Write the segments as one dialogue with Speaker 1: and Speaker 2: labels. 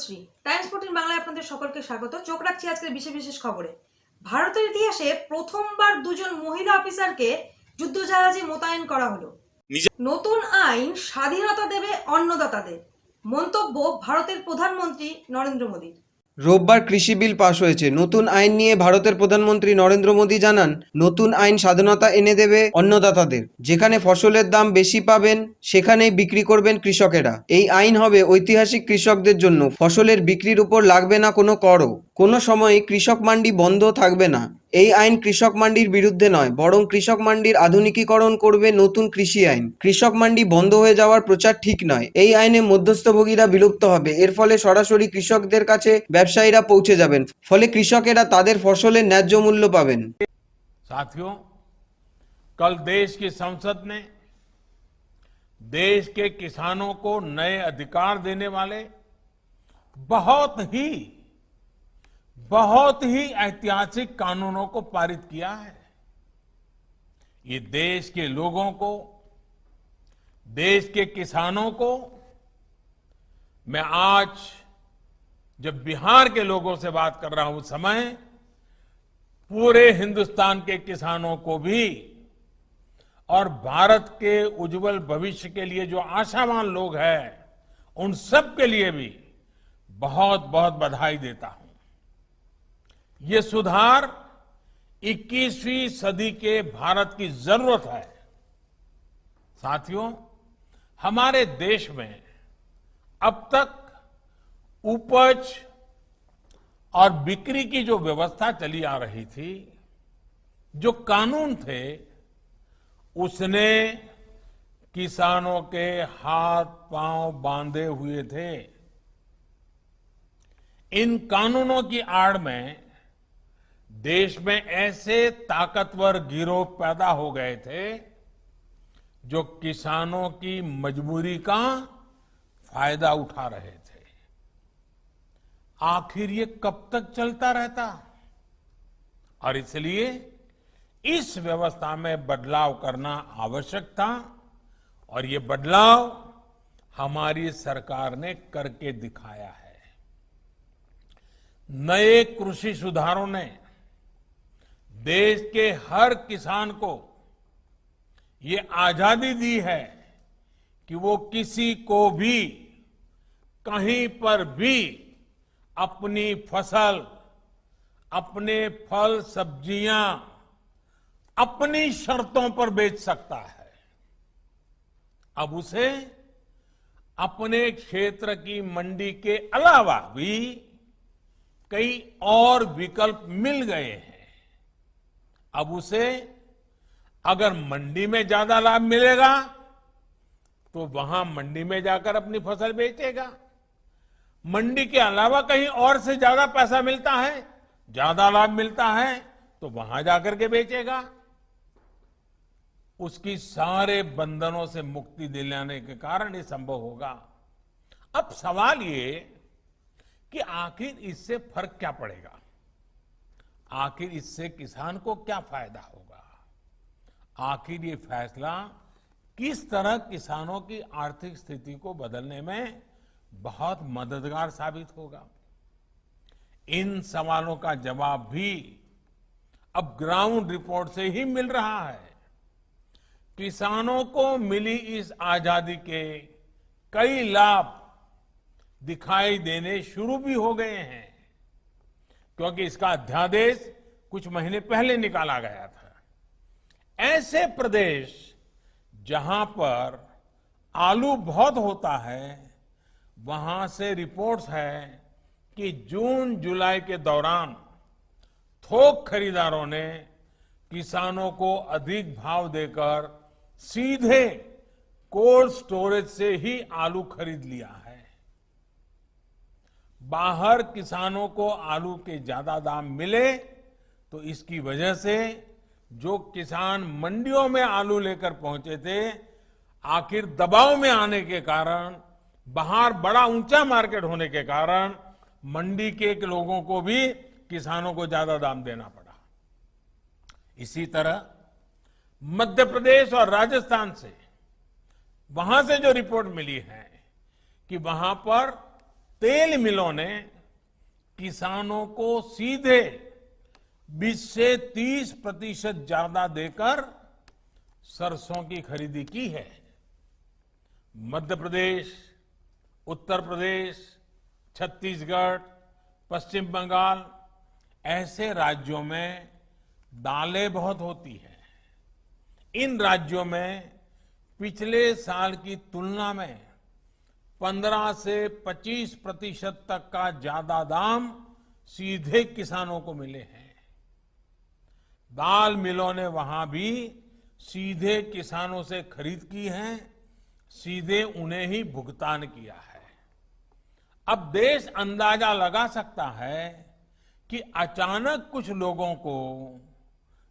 Speaker 1: Subhashree. Times 14 বাংলায় আপনাদের সকলকে স্বাগত। চোখ রাখছি আজকের বিশেষ বিশেষ খবরে। ভারতের ইতিহাসে প্রথমবার দুজন মহিলা অফিসারকে যুদ্ধজাহাজে মোতায়েন করা হলো। নতুন আইন স্বাধীনতা দেবে অন্নদাতাদের, মন্তব্য ভারতের প্রধানমন্ত্রী নরেন্দ্র মোদীর।
Speaker 2: রোববার কৃষি বিল পাশ হয়েছে। নতুন আইন নিয়ে ভারতের প্রধানমন্ত্রী নরেন্দ্র মোদী জানান, নতুন আইন স্বাধীনতা এনে দেবে অন্নদাতাদের। যেখানে ফসলের দাম বেশি পাবেন সেখানেই বিক্রি করবেন কৃষকেরা। এই আইন হবে ঐতিহাসিক কৃষকদের জন্য। ফসলের বিক্রির উপর লাগবে না কোনো করও। কোনো সময়ই কৃষক মান্ডি বন্ধ থাকবে না। এই আইন কৃষক মান্ডির বিরুদ্ধে নয়, বরং কৃষক মান্ডির আধুনিকীকরণ করবে নতুন কৃষি আইন। কৃষক মান্ডি বন্ধ হয়ে যাওয়ার প্রচার ঠিক নয়। এই আইনে মধ্যস্থভোগীরা বিলুপ্ত হবে। এর ফলে সরাসরি কৃষকদের কাছে ব্যবসায়ীরা পৌঁছে যাবেন। ফলে কৃষকেরা তাদের ফসলের ন্যায্য মূল্য পাবেন।
Speaker 3: साथियों, कल देश की संसद ने देश के किसानों को नए अधिकार देने वाले बहुत ही ऐतिहासिक कानूनों को पारित किया है। ये देश के लोगों को, देश के किसानों को, मैं आज जब बिहार के लोगों से बात कर रहा हूं उस समय पूरे हिंदुस्तान के किसानों को भी और भारत के उज्जवल भविष्य के लिए जो आशावान लोग हैं उन सब के लिए भी बहुत बहुत बधाई देता हूं। ये सुधार 21वीं सदी के भारत की जरूरत है। साथियों, हमारे देश में अब तक उपज और बिक्री की जो व्यवस्था चली आ रही थी, जो कानून थे, उसने किसानों के हाथ पांव बांधे हुए थे। इन कानूनों की आड़ में देश में ऐसे ताकतवर गिरोह पैदा हो गए थे जो किसानों की मजबूरी का फायदा उठा रहे थे। आखिर ये कब तक चलता रहता? और इसलिए इस व्यवस्था में बदलाव करना आवश्यक था और ये बदलाव हमारी सरकार ने करके दिखाया है। नए कृषि सुधारों ने देश के हर किसान को ये आजादी दी है कि वो किसी को भी कहीं पर भी अपनी फसल, अपने फल सब्जियां अपनी शर्तों पर बेच सकता है। अब उसे अपने क्षेत्र की मंडी के अलावा भी कई और विकल्प मिल गए हैं। अब उसे अगर मंडी में ज्यादा लाभ मिलेगा तो वहां मंडी में जाकर अपनी फसल बेचेगा। मंडी के अलावा कहीं और से ज्यादा पैसा मिलता है, ज्यादा लाभ मिलता है तो वहां जाकर के बेचेगा। उसकी सारे बंधनों से मुक्ति दिलाने के कारण ये संभव होगा। अब सवाल ये कि आखिर इससे फर्क क्या पड़ेगा? आखिर इससे किसान को क्या फायदा होगा? आखिर ये फैसला किस तरह किसानों की आर्थिक स्थिति को बदलने में बहुत मददगार साबित होगा? इन सवालों का जवाब भी अब ग्राउंड रिपोर्ट से ही मिल रहा है। किसानों को मिली इस आजादी के कई लाभ दिखाई देने शुरू भी हो गए हैं, क्योंकि इसका अध्यादेश कुछ महीने पहले निकाला गया था। ऐसे प्रदेश जहां पर आलू बहुत होता है, वहां से रिपोर्ट्स है कि जून जुलाई के दौरान थोक खरीदारों ने किसानों को अधिक भाव देकर सीधे कोल्ड स्टोरेज से ही आलू खरीद लिया है। बाहर किसानों को आलू के ज्यादा दाम मिले तो इसकी वजह से जो किसान मंडियों में आलू लेकर पहुंचे थे, आखिर दबाव में आने के कारण, बाहर बड़ा ऊंचा मार्केट होने के कारण मंडी के लोगों को भी किसानों को ज्यादा दाम देना पड़ा। इसी तरह मध्य प्रदेश और राजस्थान से, वहां से जो रिपोर्ट मिली है कि वहां पर तेल मिलों ने किसानों को सीधे 20 से 30% ज्यादा देकर सरसों की खरीदी की है। मध्य प्रदेश, उत्तर प्रदेश, छत्तीसगढ़, पश्चिम बंगाल ऐसे राज्यों में दालें बहुत होती है। इन राज्यों में पिछले साल की तुलना में 15 से 25% तक का ज्यादा दाम सीधे किसानों को मिले हैं। दाल मिलों ने वहां भी सीधे किसानों से खरीद की है, सीधे उन्हें ही भुगतान किया है। अब देश अंदाजा लगा सकता है कि अचानक कुछ लोगों को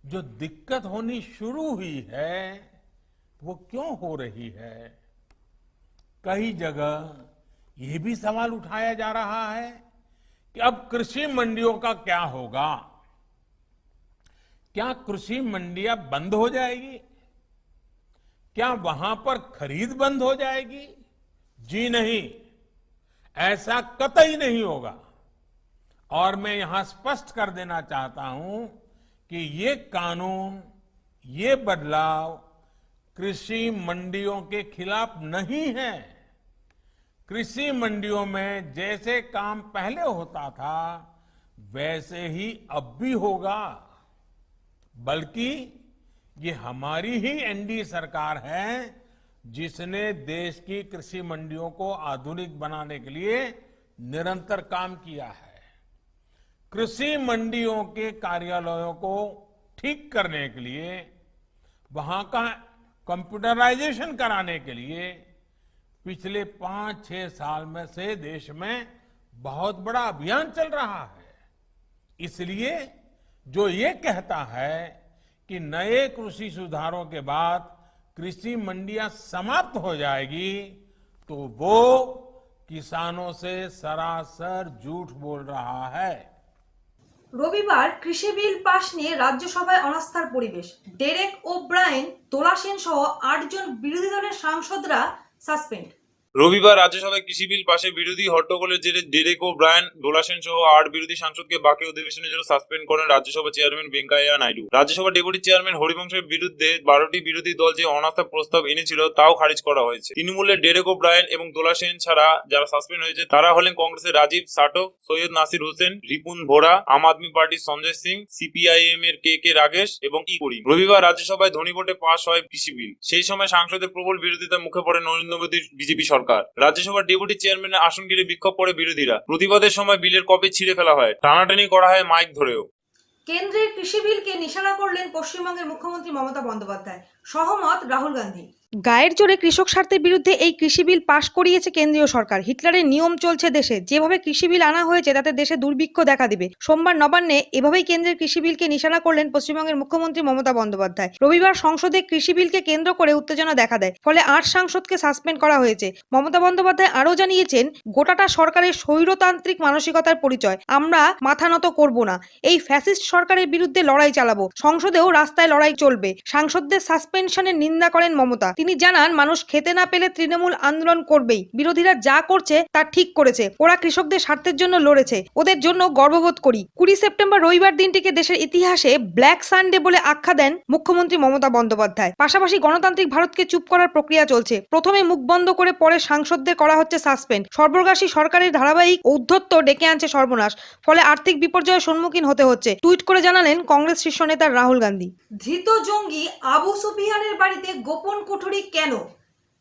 Speaker 3: जो दिक्कत होनी शुरू हुई है वो क्यों हो रही है। कई जगह ये भी सवाल उठाया जा रहा है कि अब कृषि मंडियों का क्या होगा। क्या कृषि मंडियां बंद हो जाएगी? क्या वहां पर खरीद बंद हो जाएगी? जी नहीं, ऐसा कतई नहीं होगा। और मैं यहां स्पष्ट कर देना चाहता हूं कि ये कानून, ये बदलाव कृषि मंडियों के खिलाफ नहीं है। कृषि मंडियों में जैसे काम पहले होता था वैसे ही अब भी होगा। बल्कि ये हमारी ही एनडीए सरकार है जिसने देश की कृषि मंडियों को आधुनिक बनाने के लिए निरंतर काम किया है। कृषि मंडियों के कार्यालयों को ठीक करने के लिए, वहां का कंप्यूटराइजेशन कराने के लिए पिछले 5-6 साल में से देश में बहुत बड़ा अभियान चल रहा है। इसलिए जो ये कहता है कि नए कृषि सुधारों के बाद कृषि मंडियां समाप्त हो जाएगी तो वो किसानों से सरासर झूठ बोल रहा है।
Speaker 1: রবিবার কৃষি বিল পাশ নিয়ে রাজ্যসভায় অনাস্থার পরিবেশ। ডেরেক ও ব্রায়েন, দোলা সেন সহ 8 জন বিরোধী দলের সাংসদরা সাসপেন্ড।
Speaker 4: রবিবার রাজ্যসভায় কৃষি বিল পাশে বিরোধী হট্টগোলের জেরে ডেরেক ও ব্রায়ান, দোলা সেন সহ 8 বিরোধী সাংসদকে বাকি অধিবেশনের জন্য সাসপেন্ড করেন Rajya Sabha chairman Venkaiah Naidu. Rajya Sabha deputy chairman হরিবংশের বিরুদ্ধে 12টি বিরোধী দল যে অনাস্থা প্রস্তাব এনেছিল তাও খারিজ করা হয়েছে। তৃণমূলের ডেরেক ও ব্রায়ান এবং দোলা সেন ছাড়া যারা সাসপেন্ড হয়েছে তারা হলেন কংগ্রেসের রাজীব সাটভ, সৈয়দ নাসির হোসেন, রিপুন ভোরা, আম আদমি পার্টির সঞ্জয় সিং, সিপিআইএম এর কে রাগেশ এবং ই করিম। রবিবার রাজ্যসভায় ধ্বনি ভোটে পাশ হয় কৃষি বিল। সেই সময় সাংসদের প্রবল বিরোধিতার মুখে পড়ে নরেন্দ্র মোদীর বিজেপি সরকার। রাজ্যসভার ডেপুটি চেয়ারম্যানের আসন ঘিরে বিক্ষোভ করে বিরোধীরা। প্রতিবাদের সময় বিলের কপি ছিঁড়ে ফেলা হয়, টানাটানি করা হয় মাইক ধরেও।
Speaker 1: কেন্দ্রের কৃষি বিলকে নিশানা করলেন পশ্চিমবঙ্গের মুখ্যমন্ত্রী মমতা বন্দ্যোপাধ্যায়। সহমত রাহুল গান্ধী। গায়ের জোরে কৃষক স্বার্থের বিরুদ্ধে এই কৃষি বিল পাশ করিয়েছে কেন্দ্রীয় সরকার। হিটলারের নিয়ম চলছে দেশে। যেভাবে কৃষি বিল আনা হয়েছে তাতে দেশে দুর্ভিক্ষ দেখা দিবে। সোমবার নবান্নে এভাবেই কেন্দ্রের কৃষি বিলকে নিশানা করলেন পশ্চিমবঙ্গের মুখ্যমন্ত্রী মমতা বন্দ্যোপাধ্যায়। রবিবার সংসদে কৃষি বিলকে কেন্দ্র করে উত্তেজনা দেখা দেয়, ফলে 8 সাংসদকে সাসপেন্ড করা হয়েছে। মমতা বন্দ্যোপাধ্যায় আরও জানিয়েছেন, গোটাটা সরকারের স্বৈরতান্ত্রিক মানসিকতার পরিচয়। আমরা মাথা নত করব না। এই ফ্যাসিস্ট সরকারের বিরুদ্ধে লড়াই চালাবো। সংসদেও রাস্তায় লড়াই চলবে। সাংসদদের সাসপেনশনের নিন্দা করেন মমতা। তিনি জানান, মানুষ খেতে না পেলে তৃণমূল আন্দোলন করবেই। বিরোধীরা যা করছে তা ঠিক করেছে। ওরা কৃষকদের স্বার্থের জন্য লড়েছে। ওদের জন্য গর্ববোধ করি। 20 সেপ্টেম্বর রবিবার দিনটিকে দেশের ইতিহাসে ব্ল্যাক সানডে বলে আখ্যা দেন মুখ্যমন্ত্রী মমতা বন্দ্যোপাধ্যায়। পাশাপাশি গণতান্ত্রিক ভারতকে চুপ করার প্রক্রিয়া চলছে। প্রথমে মুখ বন্ধ করে পরে সাংসদদের করা হচ্ছে সাসপেন্ড। সর্বগ্রাসী সরকারের ধারাবাহিক ঔদ্ধত্য ডেকে আনছে সর্বনাশ। ফলে আর্থিক বিপর্যয়ের সম্মুখীন হতে হচ্ছে। টুইট করে জানালেন কংগ্রেস শীর্ষ নেতা রাহুল গান্ধী। ধৃত জঙ্গি আবু সুফিয়ানের বাড়িতে গোপন কুঠুরি কেন?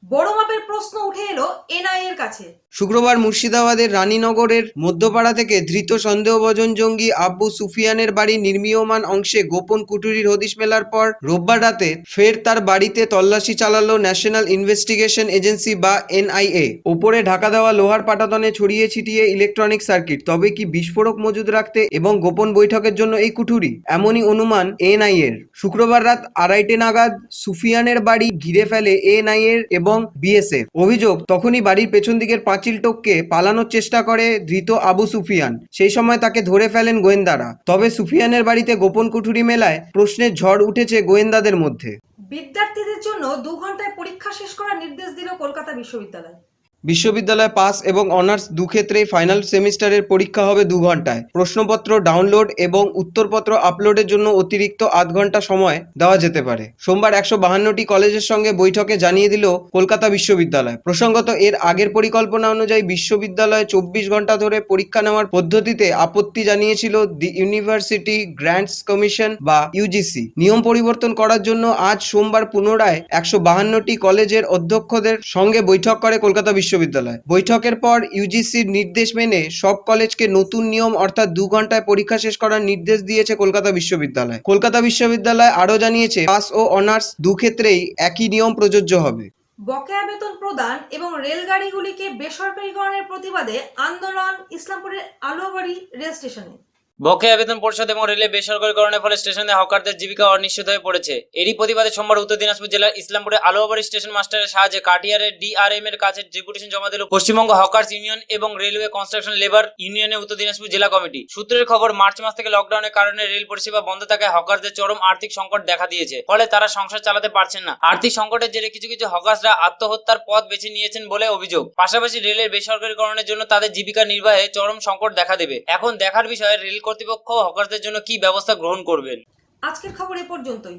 Speaker 1: বড় মাপের প্রশ্ন উঠে এলো এনআইএর কাছে।
Speaker 2: শুক্রবার মুর্শিদাবাদের রানীনগরের মধ্যপাড়া থেকে ধৃত সন্দেহভাজন জঙ্গি আব্বু সুফিয়ানের বাড়ির নির্মীয়মান অংশে গোপন কুঠুরির হদিশ মেলার পর রোববার রাতে ফের তার বাড়িতে তল্লাশি চালালো ন্যাশনাল ইনভেস্টিগেশন এজেন্সি বা এনআইএ। ওপরে ঢাকা দেওয়া লোহার পাটাতনে ছড়িয়ে ছিটিয়ে ইলেকট্রনিক সার্কিট। তবে কি বিস্ফোরক মজুদ রাখতে এবং গোপন বৈঠকের জন্য এই কুঠুরি? এমনই অনুমান এনআইএর। শুক্রবার রাত 2:30 নাগাদ সুফিয়ানের বাড়ি ঘিরে ফেলে এনআইএর এবং বিএসএফ। অভিযোগ, তখনই বাড়ির পেছন দিকের পাঁচিল টপকে পালানোর চেষ্টা করে ধৃত আবু সুফিয়ান। সেই সময় তাকে ধরে ফেলেন গোয়েন্দারা। তবে সুফিয়ানের বাড়িতে গোপন কুঠুরি মেলায় প্রশ্নের ঝড় উঠেছে গোয়েন্দাদের মধ্যে।
Speaker 1: বিদ্যার্থীদের জন্য 2 ঘন্টায় পরীক্ষা শেষ করার নির্দেশ দিল কলকাতা বিশ্ববিদ্যালয়।
Speaker 2: বিশ্ববিদ্যালয়ে পাস এবং অনার্স দুক্ষেত্রেই ফাইনাল সেমিস্টারের পরীক্ষা হবে 2 ঘন্টায়। প্রশ্নপত্র ডাউনলোড এবং উত্তরপত্র আপলোডের জন্য অতিরিক্ত আধ ঘন্টা সময় দেওয়া যেতে পারে। সোমবার 152টি কলেজের সঙ্গে বৈঠকে জানিয়ে দিল কলকাতা বিশ্ববিদ্যালয়। প্রসঙ্গত এর আগের পরিকল্পনা অনুযায়ী বিশ্ববিদ্যালয়ে 24 ঘন্টা ধরে পরীক্ষা নেওয়ার পদ্ধতিতে আপত্তি জানিয়েছিল দি ইউনিভার্সিটি গ্র্যান্টস কমিশন বা ইউজিসি। নিয়ম পরিবর্তন করার জন্য আজ সোমবার পুনরায় 152টি কলেজের অধ্যক্ষদের সঙ্গে বৈঠক করে কলকাতা বিশ্ববিদ্যালয়। বৈঠকের পর ইউজিসির নির্দেশ মেনে সব কলেজকে নতুন নিয়ম অর্থাৎ 2 ঘন্টায় পরীক্ষা শেষ করার নির্দেশ দিয়েছে কলকাতা বিশ্ববিদ্যালয়। কলকাতা বিশ্ববিদ্যালয় আরও জানিয়েছে পাস ও অনার্স দুক্ষেত্রেই একই নিয়ম প্রযোজ্য হবে।
Speaker 1: বকেয়া বেতন প্রদান এবং রেলগাড়িগুলিকে বেসরকারীকরণের প্রতিবাদে আন্দোলন ইসলামপুরের আলোয়াবাড়ি রেল স্টেশনে।
Speaker 5: বকেয়া বেতন পরিশোধ এবং রেলের বেসরকারীকরণের ফলে স্টেশনে হকারদের জীবিকা অনিশ্চিত হয়ে পড়েছে। এরই প্রতিবাদে সোমবার উত্তর দিনাজপুর জেলার ইসলামপুরের আলোয়াবাড়ি স্টেশন মাস্টারের সাহায্যে কাটিয়ারের ডিআরএম এর কাছে ডেপুটেশন জমা দিল পশ্চিমবঙ্গ হকার্স ইউনিয়ন এবং রেলওয়ে কনস্ট্রাকশন লেবার ইউনিয়নের উত্তর দিনাজপুর জেলা কমিটি। সূত্রের খবর, মার্চ মাস থেকে লকডাউনের কারণে রেল পরিষেবা বন্ধ থাকায় হকারদের চরম আর্থিক সংকট দেখা দিয়েছে। ফলে তারা সংসার চালাতে পারছেন না। আর্থিক সংকটের জেরে কিছু কিছু হকার্সরা আত্মহত্যার পথ বেছে নিয়েছেন বলে অভিযোগ। পাশাপাশি রেলের বেসরকারীকরণের জন্য তাদের জীবিকা নির্বাহে চরম সংকট দেখা দেবে। এখন দেখার বিষয় রেল কর্তৃপক্ষ হকার জন্য কি ব্যবস্থা গ্রহণ করবেন।
Speaker 1: আজকের খবর এ পর্যন্তই।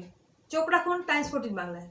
Speaker 1: চোখ রাখুন টাইমস 14 বাংলায়।